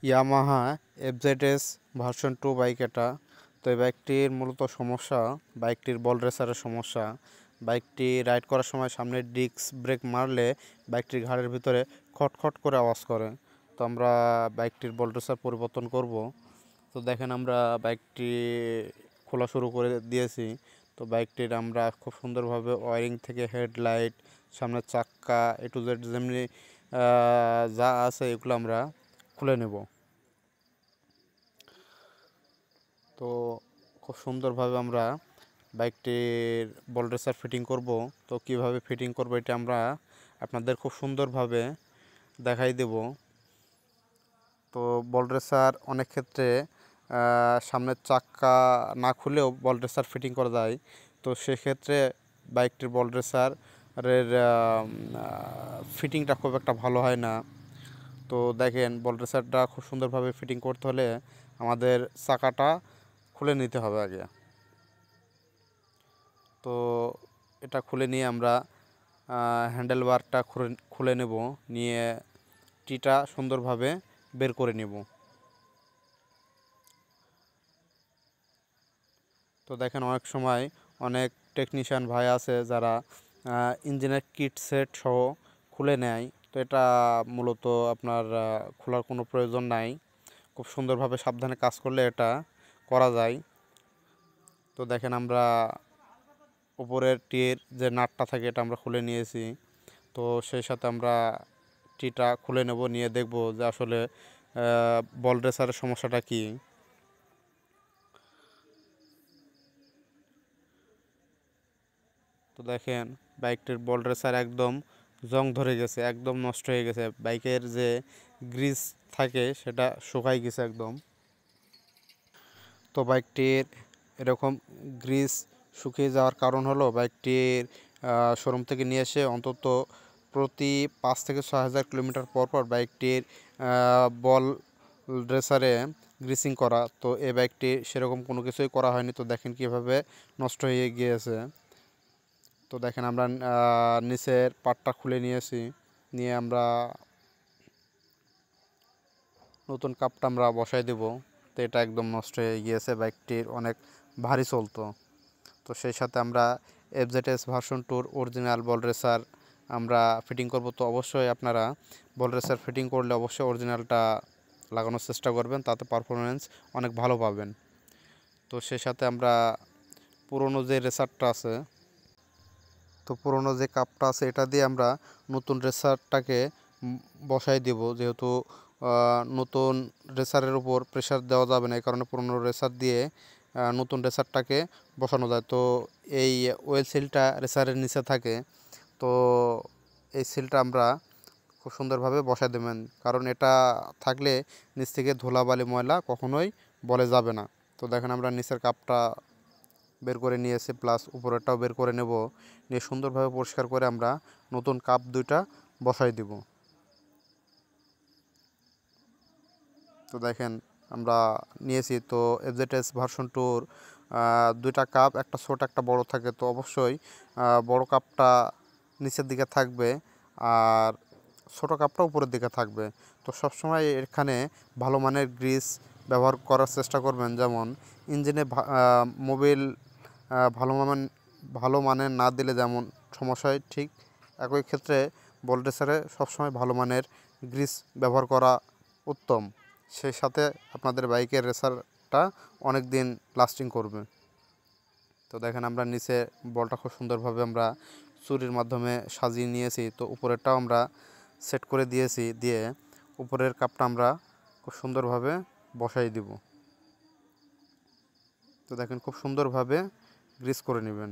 Yamaha FZS version 2 bike এটা। তো এই বাইকটির মূলত সমস্যা, বাইকটির বল রেসারের সমস্যা। বাইকটি রাইড করার সময় সামনের ডিস্ক ব্রেক মারলে বাইকটির ঘাড়ের ভিতরে খটখট করে আওয়াজ করে। তো আমরা বাইকটির বল রেসার পরিবর্তন করব। তো দেখেন আমরা বাইকটি খোলা শুরু করে দিয়েছি। তো বাইকটির আমরা খুব সুন্দরভাবে ওয়ারিং থেকে হেডলাইট, সামনের চাক্কা, A to Z যেমনি যা আছে এগুলো আমরা খুলে নেব। তো খুব সুন্দরভাবে আমরা বাইকটির বল রেসার ফিটিং করব। তো কিভাবে ফিটিং করব এটা আমরা আপনাদের খুব সুন্দরভাবে দেখাই দেব। তো বল রেসার অনেক ক্ষেত্রে সামনের চাক্কা না খুলেও বল রেসার ফিটিং করা যায়। তো সেক্ষেত্রে বাইকটির বল রেসারের ফিটিংটা খুব একটা ভালো হয় না। তো দেখেন বল রেসারটা খুব সুন্দরভাবে ফিটিং করতে হলে আমাদের চাকাটা খুলে নিতে হবে আগে। তো এটা খুলে নিয়ে আমরা হ্যান্ডেল বারটা খুলে নেব, নিয়ে টিটা সুন্দরভাবে বের করে নেব। তো দেখেন অনেক সময় অনেক টেকনিশিয়ান ভাই আছে যারা ইঞ্জিনের কিট সেট সহ খুলে নেয়। তো এটা মূলত আপনার খোলার কোনো প্রয়োজন নাই, খুব সুন্দরভাবে সাবধানে কাজ করলে এটা করা যায়। তো দেখেন আমরা উপরের টির যে নাটটা থাকে এটা আমরা খুলে নিয়েছি। তো সেই সাথে আমরা টিটা খুলে নেব, নিয়ে দেখব যে আসলে বল রেসারের সমস্যাটা কি। তো দেখেন বাইকটির বল রেসার একদম জং ধরে গেছে, একদম নষ্ট হয়ে গেছে। বাইকের যে গ্রিস থাকে সেটা শুকাই গেছে একদম। তো বাইকটির এরকম গ্রিস শুকিয়ে যাওয়ার কারণ হলো বাইকটির শোরুম থেকে নিয়ে এসে অন্তত প্রতি 5 থেকে 6 হাজার কিলোমিটার পর পর বাইকটির বল রেসারে গ্রিসিং করা। তো এই বাইকটি সেরকম কোনো কিছুই করা হয়নি। তো দেখেন কীভাবে নষ্ট হয়ে গিয়েছে। তো দেখেন আমরা নিচের পাটটা খুলে নিয়েছি, নিয়ে আমরা নতুন কাপটা আমরা বসাই দেব। তো এটা একদম নষ্ট হয়ে গিয়েছে, বাইকটির অনেক ভারী চলতো। তো সেই সাথে আমরা এফজেডএস ভার্সন 2 অরিজিনাল বল রেসার আমরা ফিটিং করব। তো অবশ্যই আপনারা বল রেসার ফিটিং করলে অবশ্যই অরিজিনালটা লাগানোর চেষ্টা করবেন, তাতে পারফরমেন্স অনেক ভালো পাবেন। তো সেই সাথে আমরা পুরনো যে রেসারটা আছে, তো পুরনো যে কাপটা আছে এটা দিয়ে আমরা নতুন রেসারটাকে বসাই দেব। যেহেতু নতুন রেসারের উপর প্রেসার দেওয়া যাবে না, এই কারণে পুরনো রেসার দিয়ে নতুন রেসারটাকে বসানো যায়। তো এই ওয়েল সিলটা রেসারের নিচে থাকে। তো এই সিলটা আমরা খুব সুন্দরভাবে বসাই দেবেন, কারণ এটা থাকলে নিচ থেকে ধুলাবালি ময়লা কখনোই বলে যাবে না। তো দেখেন আমরা নিচের কাপটা বের করে নিয়েছি, প্লাস উপরেরটাও বের করে নেব, নিয়ে সুন্দরভাবে পরিষ্কার করে আমরা নতুন কাপ দুইটা বসাই দিব। তো দেখেন আমরা নিয়েছি। তো এফজেডএস ভার্সন 2 দুইটা কাপ, একটা ছোট একটা বড় থাকে। তো অবশ্যই বড় কাপটা নিচের দিকে থাকবে আর ছোট কাপটা উপরের দিকে থাকবে। তো সবসময় এখানে ভালো মানের গ্রিস ব্যবহার করার চেষ্টা করবেন। যেমন ইঞ্জিনে মোবিল ভালো মানের না দিলে যেমন সমস্যা হয়, ঠিক একই ক্ষেত্রে বল রেসারে সবসময় ভালো মানের গ্রিস ব্যবহার করা উত্তম। সেই সাথে আপনাদের বাইকের রেসারটা অনেক দিন লাস্টিং করবে। তো দেখেন আমরা নিচে বলটা খুব সুন্দরভাবে আমরা ছুরির মাধ্যমে সাজিয়ে নিয়েছি। তো উপরেরটাও আমরা সেট করে দিয়েছি, দিয়ে উপরের কাপটা আমরা খুব সুন্দরভাবে বসাই দিব। তো দেখেন খুব সুন্দরভাবে গ্রিস করে নেবেন।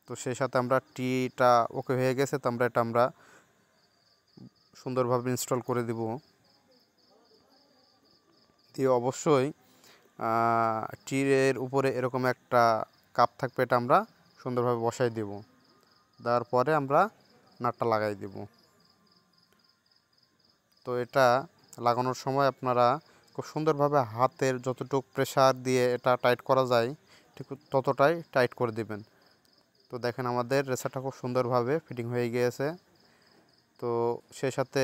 তো সেই সাথে আমরা টিটা ওকে হয়ে গেছে। তো আমরা সুন্দরভাবে ইনস্টল করে দিব। দিয়ে অবশ্যই টির উপরে এরকম একটা কাপ থাকবে, এটা আমরা সুন্দরভাবে বসাই দেব। দেওয়ার পরে আমরা নাটটা লাগাই দেব। তো এটা লাগানোর সময় আপনারা খুব সুন্দরভাবে হাতের যতটুকু প্রেসার দিয়ে এটা টাইট করা যায় ঠিক ততটাই টাইট করে দেবেন। তো তো দেখেন আমাদের রেসারটা খুব সুন্দরভাবে ফিটিং হয়ে গিয়েছে। তো সেই সাথে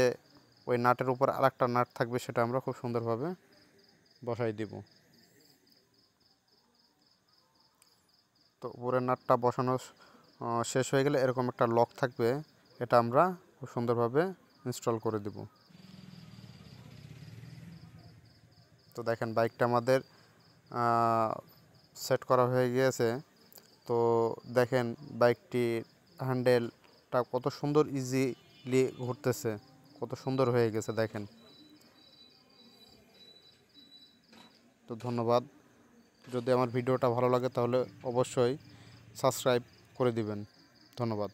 ওই নাটের উপর আরেকটা নাট থাকবে, সেটা আমরা খুব সুন্দরভাবে বসাই দিব। তো উপরের নাটটা বসানো শেষ হয়ে গেলে এরকম একটা লক থাকবে, এটা আমরা খুব সুন্দরভাবে ইনস্টল করে দেব। তো দেখেন বাইকটা আমাদের সেট করা হয়ে গিয়েছে। তো দেখেন বাইকটির হ্যান্ডেলটা কত সুন্দর ইজিলি ঘুরতেছে, কত সুন্দর হয়ে গেছে দেখেন। তো ধন্যবাদ। যদি আমার ভিডিওটা ভালো লাগে তাহলে অবশ্যই সাবস্ক্রাইব করে দিবেন। ধন্যবাদ।